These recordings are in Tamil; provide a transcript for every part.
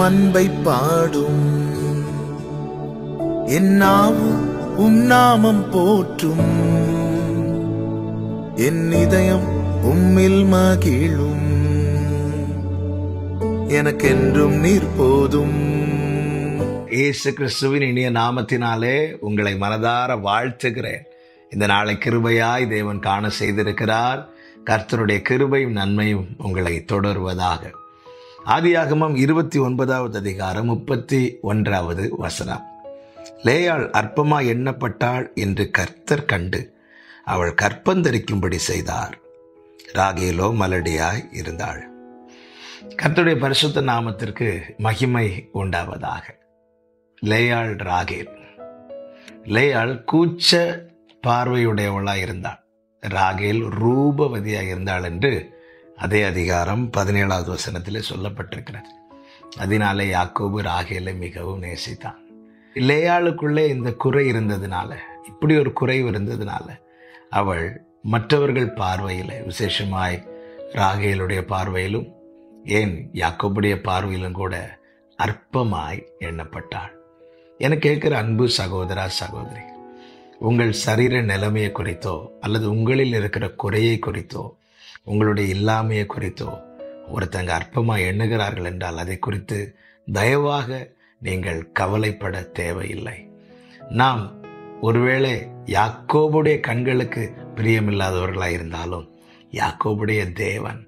அன்பை பாடும். என் நாவும் நாமம் போற்றும். என் இதயம் உம்மில் மகிழும். எனக்கென்றும் நீர் போதும். இயேசு கிறிஸ்துவின் இனிய நாமத்தினாலே உங்களை மனதார வாழ்த்துகிறேன். இந்த நாளை கிருபையாய் தேவன் காண செய்திருக்கிறார். கர்த்தருடைய கிருபையும் நன்மையும் உங்களை தொடர்வதாக. ஆதியாகமம் 29வது அதிகாரம் 31வது வசனம். லேயாள் அற்பமாய் எண்ணப்பட்டாள் என்று கர்த்தர் கண்டு அவள் கற்பந்தரிக்கும்படி செய்தார். ராகேலோ மலடியாய் இருந்தாள். கர்த்தருடைய பரிசுத்த நாமத்திற்கு மகிமை உண்டாவதாக. லேயாள் ராகேல். லேயாள் கூச்ச பார்வையுடையவளாய் இருந்தாள். ராகேல் ரூபவதியாக இருந்தாள் என்று அதே அதிகாரம் 17வது வசனத்திலே சொல்லப்பட்டிருக்கிறது. அதனாலே யாக்கோபு ராகேலை மிகவும் நேசித்தான். லேயாளுக்குள்ளே இந்த குறை இருந்ததுனால, இப்படி ஒரு குறைவு இருந்ததுனால அவள் மற்றவர்கள் பார்வையில், விசேஷமாய் ராகேலுடைய பார்வையிலும் ஏன் யாக்கோபுடைய பார்வையிலும் கூட அற்பமாய் எண்ணப்பட்டாள். என கேட்கிற அன்பு சகோதரா சகோதரி, உங்கள் சரீர நிலைமையை குறித்தோ அல்லது உங்களில் இருக்கிற குறையை குறித்தோ உங்களுடைய இல்லாமையை குறித்தோ ஒருத்தங்க அற்பமாக எண்ணுகிறார்கள் என்றால் அதை குறித்து தயவாக நீங்கள் கவலைப்பட தேவையில்லை. நாம் ஒருவேளை யாக்கோபுடைய கண்களுக்கு பிரியமில்லாதவர்களாக இருந்தாலும் யாக்கோபுடைய தேவன்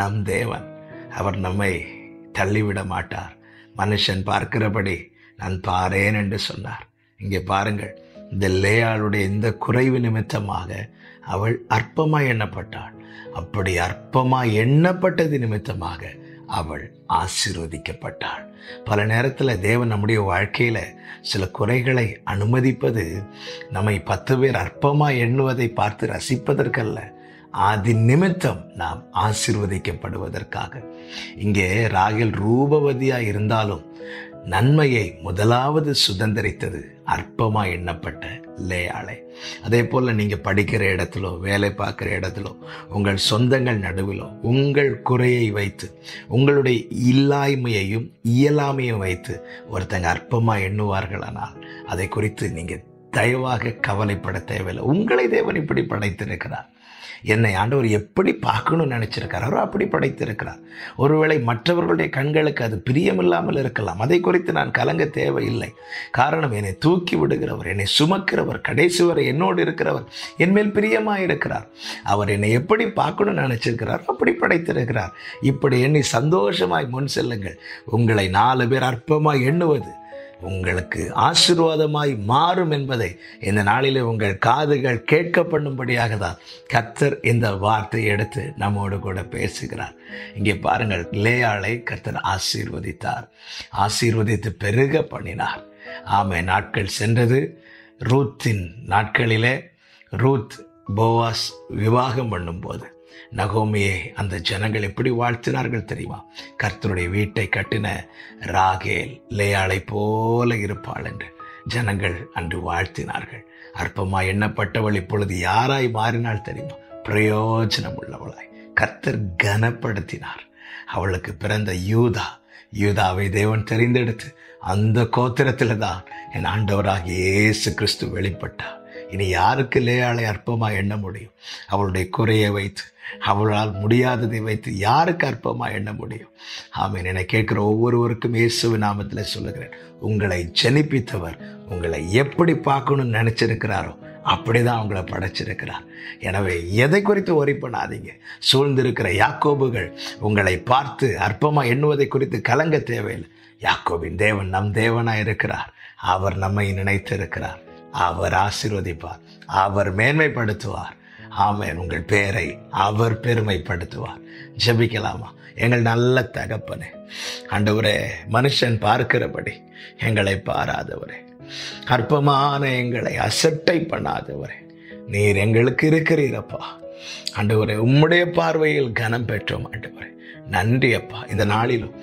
நம் தேவன். அவர் நம்மை தள்ளிவிட மாட்டார். மனுஷன் பார்க்கிறபடி நான் பாரேன் என்று சொன்னார். இங்கே பாருங்கள், இந்த லேயாளுடைய இந்த குறைவு நிமித்தமாக அவள் அற்பமாய் எண்ணப்பட்டாள். அப்படி அற்பமாய் எண்ணப்பட்டது நிமித்தமாக அவள் ஆசீர்வதிக்கப்பட்டாள். பல நேரத்தில் தேவன் நம்முடைய வாழ்க்கையில சில குறைகளை அனுமதிப்பது நம்மை 10 பேர் அற்பமாய் எண்ணுவதை பார்த்து ரசிப்பதற்கல்ல, ஆதி நிமித்தம் நாம் ஆசீர்வதிக்கப்படுவதற்காக. இங்கே ராகேல் ரூபவதியாய் இருந்தாலும் நன்மையை முதலாவது சுதந்திரித்தது அற்பமாய் எண்ணப்பட்ட லேயாளை. அதே போல நீங்க படிக்கிற இடத்திலோ வேலை பார்க்கிற இடத்திலோ உங்கள் சொந்தங்கள் நடுவிலோ உங்கள் குறையை வைத்து, உங்களுடைய இல்லாய்மையையும் இயலாமையும் வைத்து ஒருத்தங்க அற்பமாய் எண்ணுவார்களானால் அதை குறித்து நீங்க தயவாக கவலைப்பட தேவையில்லை. உங்களை தேவன் இப்படி படைத்திருக்கிறார். என்னை ஆண்டவர் எப்படி பார்க்கணும்னு நினைச்சிருக்கிறாரோ அப்படி படைத்திருக்கிறார். ஒருவேளை மற்றவர்களுடைய கண்களுக்கு அது பிரியமில்லாமல் இருக்கலாம். அதை குறித்து நான் கலங்க தேவையில்லை. காரணம், என்னை தூக்கி விடுகிறவர், என்னை சுமக்கிறவர், கடைசி வரை என்னோடு இருக்கிறவர் என் மேல் பிரியமாக இருக்கிறார். அவர் என்னை எப்படி பார்க்கணும்னு நினைச்சிருக்கிறார் அப்படி படைத்திருக்கிறார். இப்படி எண்ணி சந்தோஷமாய் முன் செல்லுங்கள். உங்களை 4 பேர் அற்பமாய் எண்ணுவது உங்களுக்கு ஆசீர்வாதமாய் மாறும் என்பதை இந்த நாளிலே உங்கள் காதுகள் கேட்க பண்ணும்படியாக தான் கர்த்தர் இந்த வார்த்தையை எடுத்து நம்மோடு கூட பேசுகிறார். இங்கே பாருங்கள், லேயாளை கர்த்தர் ஆசீர்வதித்தார். ஆசீர்வதித்து பெருக பண்ணினார். ஆமே, நாட்கள் சென்றது. ரூத்தின் நாட்களிலே ரூத் போவாஸ் விவாகம் பண்ணும்போது நகோமியை அந்த ஜனங்கள் எப்படி வாழ்த்தினார்கள் தெரியுமா? கர்த்தருடைய வீட்டை கட்டின ராகேல் லேயாளை போல இருப்பாள் என்று ஜனங்கள் அன்று வாழ்த்தினார்கள். அற்பமாய் எண்ணப்பட்டவள் இப்பொழுது யாராய் மாறினாள் தெரியுமா? பிரயோஜனம் உள்ளவளாய் கர்த்தர் கனப்படுத்தினார். அவளுக்கு பிறந்த யூதாவை தேவன் தெரிந்தெடுத்து அந்த கோத்திரத்தில் தான் என் ஆண்டவராகிய இயேசு கிறிஸ்து வெளிப்பட்டார். இனி யாருக்கு லேயாளை அற்பமாக எண்ண முடியும்? அவளுடைய குறையை வைத்து, அவளால் முடியாததை வைத்து யாருக்கு அற்பமாக எண்ண முடியும்? ஆமென். என்னை கேட்கிற ஒவ்வொருவருக்கும் இயேசுவின் நாமத்தில் சொல்லுகிறேன், உங்களை ஜெனிப்பித்தவர் உங்களை எப்படி பார்க்கணும்னு நினைச்சிருக்கிறாரோ அப்படிதான் உங்களை படைச்சிருக்கிறார். எனவே எதை குறித்து worry பண்ணாதீங்க. சூழ்ந்திருக்கிற யாக்கோபுகள் உங்களை பார்த்து அற்பமாக எண்ணுவதை குறித்து கலங்க தேவையில்லை. யாக்கோபின் தேவன் நம் தேவனாய் இருக்கிறார். அவர் நம்மை நினைத்திருக்கிறார். அவர் ஆசீர்வதிப்பார். அவர் மேன்மைப்படுத்துவார். ஆமென். உங்கள் பேரை அவர் பெருமைப்படுத்துவார். ஜெபிக்கலாமா? எங்கள் நல்ல தகப்பனே, ஆண்டவரே, மனுஷன் பார்க்கிறபடி எங்களை பாராதவரே, அற்பமான எங்களை அசட்டை பண்ணாதவரே, நீர் எங்களுக்கு இருக்கிறீரப்பா. ஆண்டவரே, உம்முடைய பார்வையில் கனம் பெற்றோம். ஆண்டவரே, நன்றி அப்பா. இந்த நாளிலும்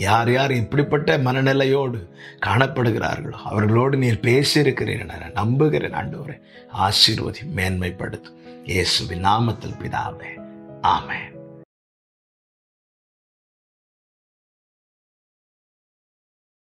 யார் யார் இப்படிப்பட்ட மனநிலையோடு காணப்படுகிறார்களோ அவர்களோடு நீர் பேசியிருக்கிறீர் என நம்புகிறேன். ஆண்டவரே, ஆசீர்வதி, மேன்மைப்படுத்தும். இயேசுவின் நாமத்தில் பிதாவே, ஆமென்.